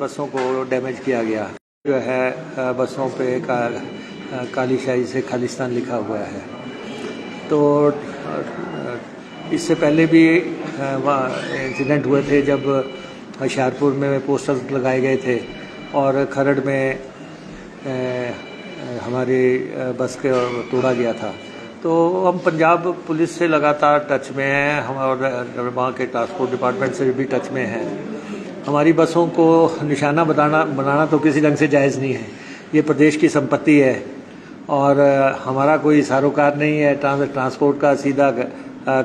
बसों को डैमेज किया गया। जो है बसों पे काली शाही से खालिस्तान लिखा हुआ है। तो इससे पहले भी इंसिडेंट हुए थे जब होशियारपुर में पोस्टर्स लगाए गए थे और खरड़ में हमारी बस के तोड़ा गया था। तो हम पंजाब पुलिस से लगातार टच में हैं, हम और वहाँ के ट्रांसपोर्ट डिपार्टमेंट से भी टच में हैं। हमारी बसों को निशाना बनाना तो किसी ढंग से जायज़ नहीं है। ये प्रदेश की संपत्ति है और हमारा कोई सरोकार नहीं है, ट्रांसपोर्ट का सीधा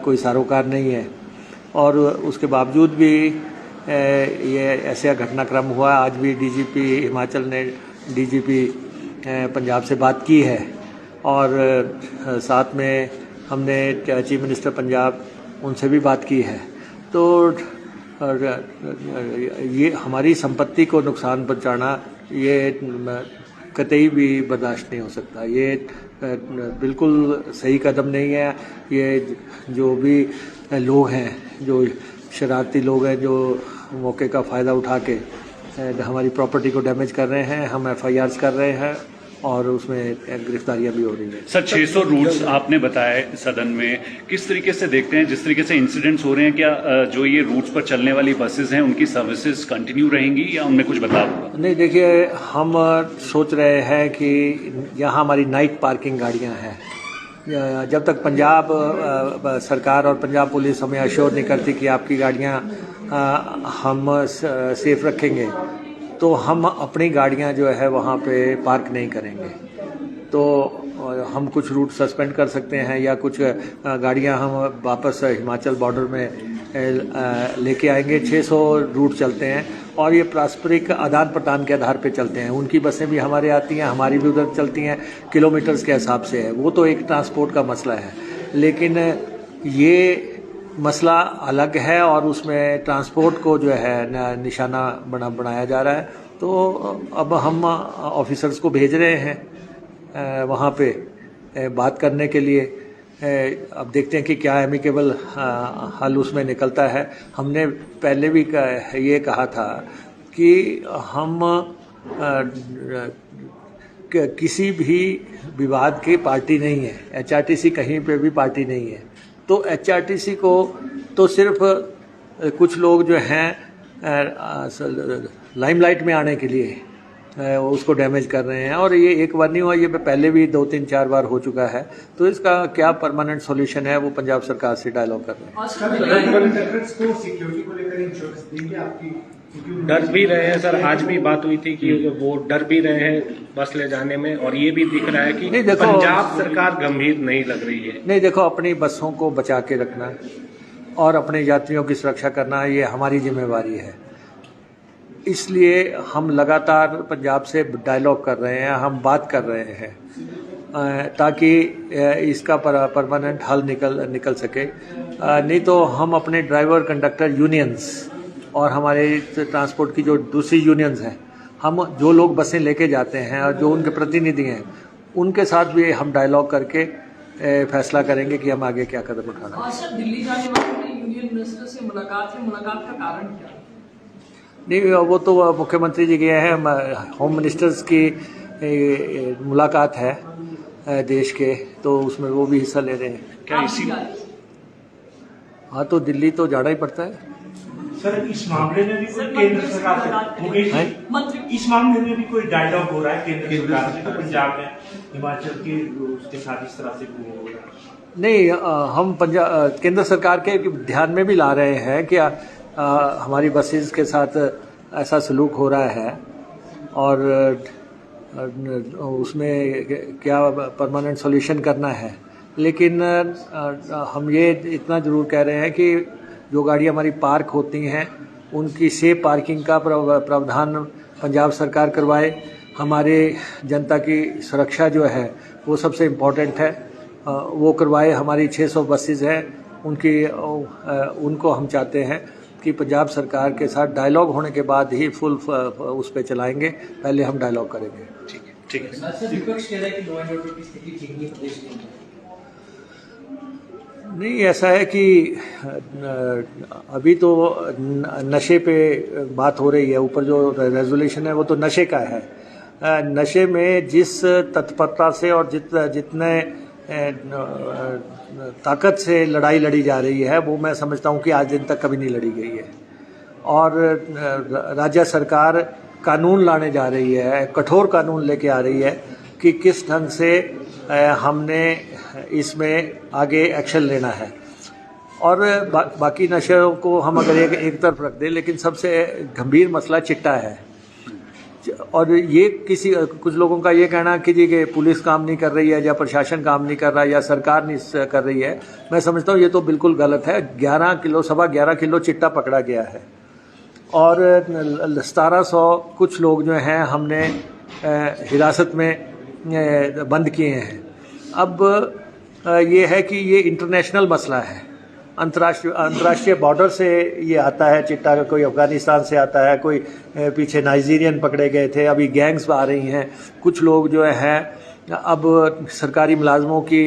कोई सरोकार नहीं है। और उसके बावजूद भी ये ऐसा घटनाक्रम हुआ। आज भी डीजीपी हिमाचल ने डीजीपी पंजाब से बात की है और साथ में हमने चीफ मिनिस्टर पंजाब उनसे भी बात की है। तो ये हमारी संपत्ति को नुकसान पहुंचाना ये कतई भी बर्दाश्त नहीं हो सकता। ये बिल्कुल सही कदम नहीं है। ये जो भी लोग हैं, जो शरारती लोग हैं, जो मौके का फ़ायदा उठा के हमारी प्रॉपर्टी को डैमेज कर रहे हैं, हम FIRs कर रहे हैं और उसमें गिरफ्तारियां भी हो रही हैं। सर 600 रूट्स आपने बताया सदन में, किस तरीके से देखते हैं जिस तरीके से इंसिडेंट्स हो रहे हैं, क्या जो ये रूट्स पर चलने वाली बसेस हैं उनकी सर्विसेज कंटिन्यू रहेंगी या उनमें कुछ बदलाव होगा? नहीं, देखिए, हम सोच रहे हैं कि यहाँ हमारी नाइट पार्किंग गाड़ियाँ हैं। जब तक पंजाब सरकार और पंजाब पुलिस हमें अश्योर नहीं करती कि आपकी गाड़ियाँ हम सेफ रखेंगे, तो हम अपनी गाड़ियां जो है वहाँ पे पार्क नहीं करेंगे। तो हम कुछ रूट सस्पेंड कर सकते हैं या कुछ गाड़ियां हम वापस हिमाचल बॉर्डर में लेके आएंगे। 600 रूट चलते हैं और ये पारस्परिक आदान प्रदान के आधार पे चलते हैं। उनकी बसें भी हमारे आती हैं, हमारी भी उधर चलती हैं, किलोमीटर्स के हिसाब से है। वो तो एक ट्रांसपोर्ट का मसला है, लेकिन ये मसला अलग है और उसमें ट्रांसपोर्ट को जो है निशाना बनाया जा रहा है। तो अब हम ऑफिसर्स को भेज रहे हैं वहाँ पे बात करने के लिए। अब देखते हैं कि क्या एमिकेबल हल उसमें निकलता है। हमने पहले भी ये कहा था कि हम किसी भी विवाद की पार्टी नहीं है। HRTC कहीं पे भी पार्टी नहीं है। तो HRTC को तो सिर्फ कुछ लोग जो हैं लाइमलाइट में आने के लिए उसको डैमेज कर रहे हैं और ये एक बार नहीं हुआ, ये पहले भी 2-3-4 बार हो चुका है। तो इसका क्या परमानेंट सॉल्यूशन है वो पंजाब सरकार से डायलॉग कर रहे हैं। डर भी रहे हैं सर, आज भी बात हुई थी कि वो डर भी रहे हैं बस ले जाने में, और ये भी दिख रहा है कि पंजाब सरकार गंभीर नहीं लग रही है। नहीं, देखो, अपनी बसों को बचा के रखना और अपने यात्रियों की सुरक्षा करना ये हमारी जिम्मेवारी है। इसलिए हम लगातार पंजाब से डायलॉग कर रहे हैं, हम बात कर रहे हैं ताकि इसका परमानेंट हल निकल सके। नहीं तो हम अपने ड्राइवर कंडक्टर यूनियंस और हमारे ट्रांसपोर्ट की जो दूसरी यूनियंस हैं, हम जो लोग बसें लेके जाते हैं और जो उनके प्रतिनिधि हैं, उनके साथ भी हम डायलॉग करके फैसला करेंगे कि हम आगे क्या कदम उठाना है। सर, दिल्ली जाने वाले यूनियन मिनिस्टर से मुलाकात का कारण क्या है? नहीं, वो तो मुख्यमंत्री जी गए हैं। होम मिनिस्टर्स की मुलाकात है देश के, तो उसमें वो भी हिस्सा ले रहे हैं। क्या इसी हाँ, तो दिल्ली तो जाना ही पड़ता है। सर, इस मामले में भी कोई केंद्र सरकार से इस मामले में भी कोई डायलॉग हो रहा है केंद्र सरकार से? तो पंजाब में हिमाचल के उसके साथ इस तरह से हो रहा है? नहीं, हम केंद्र सरकार के ध्यान में भी ला रहे हैं कि हमारी बसेस के साथ ऐसा सलूक हो रहा है और उसमें क्या परमानेंट सॉल्यूशन करना है। लेकिन हम ये इतना ज़रूर कह रहे हैं कि जो गाड़ी हमारी पार्क होती हैं उनकी सेफ पार्किंग का प्रावधान पंजाब सरकार करवाए। हमारे जनता की सुरक्षा जो है वो सबसे इम्पोर्टेंट है, वो करवाए। हमारी 600 बसेस हैं, उनको हम चाहते हैं कि पंजाब सरकार के साथ डायलॉग होने के बाद ही फुल उस पर चलाएंगे। पहले हम डायलॉग करेंगे। ठीक है। विपक्ष कह रहा है कि लॉ एंड ऑर्डर की स्थिति ठीक नहीं प्रदेश में। नहीं, ऐसा है कि अभी तो नशे पे बात हो रही है, ऊपर जो रेजोल्यूशन है वो तो नशे का है। नशे में जिस तत्परता से और जितने ताकत से लड़ाई लड़ी जा रही है वो मैं समझता हूँ कि आज दिन तक कभी नहीं लड़ी गई है। और राज्य सरकार कानून लाने जा रही है, कठोर कानून लेके आ रही है कि किस ढंग से हमने इसमें आगे एक्शन लेना है। और बाकी नशों को हम अगर एक तरफ रख दें, लेकिन सबसे गंभीर मसला चिट्टा है। और ये कुछ लोगों का ये कहना कि पुलिस काम नहीं कर रही है या प्रशासन काम नहीं कर रहा है या सरकार नहीं कर रही है, मैं समझता हूँ ये तो बिल्कुल गलत है। 11 किलो चिट्टा पकड़ा गया है और 1700 कुछ लोग जो हैं हमने हिरासत में बंद किए हैं। अब ये है कि ये इंटरनेशनल मसला है, अंतर्राष्ट्रीय बॉर्डर से ये आता है चिट्टा। कोई अफगानिस्तान से आता है, कोई पीछे नाइजीरियन पकड़े गए थे, अभी गैंग्स आ रही हैं। कुछ लोग जो हैं अब सरकारी मुलाजमों की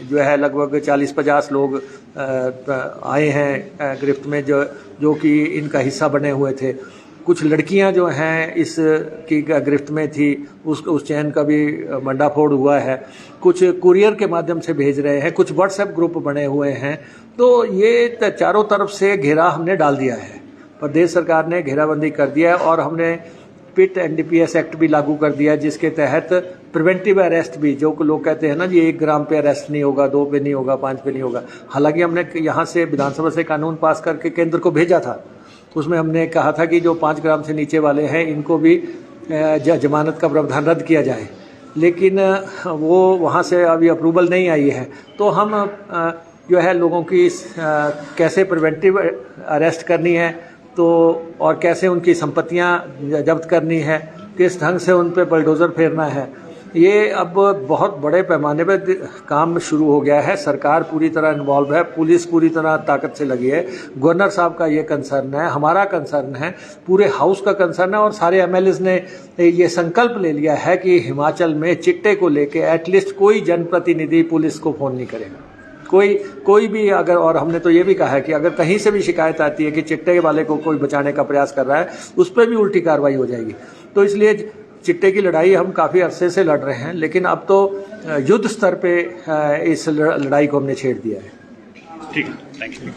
जो है लगभग 40-50 लोग आए हैं गिरफ्त में, जो कि इनका हिस्सा बने हुए थे। कुछ लड़कियां जो हैं इस की गिरफ्त में थी, उस चैन का भी मंडाफोड़ हुआ है। कुछ कुरियर के माध्यम से भेज रहे हैं, कुछ व्हाट्सएप ग्रुप बने हुए हैं। तो ये चारों तरफ से घेरा हमने डाल दिया है, प्रदेश सरकार ने घेराबंदी कर दिया है। और हमने पिट एनडीपीएस एक्ट भी लागू कर दिया, जिसके तहत प्रिवेंटिव अरेस्ट भी, जो लोग कहते हैं ना जी 1 ग्राम पे अरेस्ट नहीं होगा, 2 पे नहीं होगा, 5 पे नहीं होगा। हालांकि हमने यहाँ से विधानसभा से कानून पास करके केंद्र को भेजा था, उसमें हमने कहा था कि जो 5 ग्राम से नीचे वाले हैं इनको भी जमानत का प्रावधान रद्द किया जाए, लेकिन वो वहाँ से अभी अप्रूवल नहीं आई है। तो हम जो है लोगों की कैसे प्रिवेंटिव अरेस्ट करनी है तो और कैसे उनकी संपत्तियां जब्त करनी है, किस ढंग से उन पे बलडोज़र फेरना है, ये अब बहुत बड़े पैमाने पर काम शुरू हो गया है। सरकार पूरी तरह इन्वॉल्व है, पुलिस पूरी तरह ताकत से लगी है। गवर्नर साहब का ये कंसर्न है, हमारा कंसर्न है, पूरे हाउस का कंसर्न है। और सारे एमएलएज ने ये संकल्प ले लिया है कि हिमाचल में चिट्टे को लेके एटलीस्ट कोई जनप्रतिनिधि पुलिस को फ़ोन नहीं करेगा, कोई भी अगर। और हमने तो ये भी कहा है कि अगर कहीं से भी शिकायत आती है कि चिट्टे वाले को कोई बचाने का प्रयास कर रहा है, उस पर भी उल्टी कार्रवाई हो जाएगी। तो इसलिए चिट्टे की लड़ाई हम काफ़ी अरसे से लड़ रहे हैं, लेकिन अब तो युद्ध स्तर पे इस लड़ाई को हमने छेड़ दिया है। ठीक है, थैंक यू।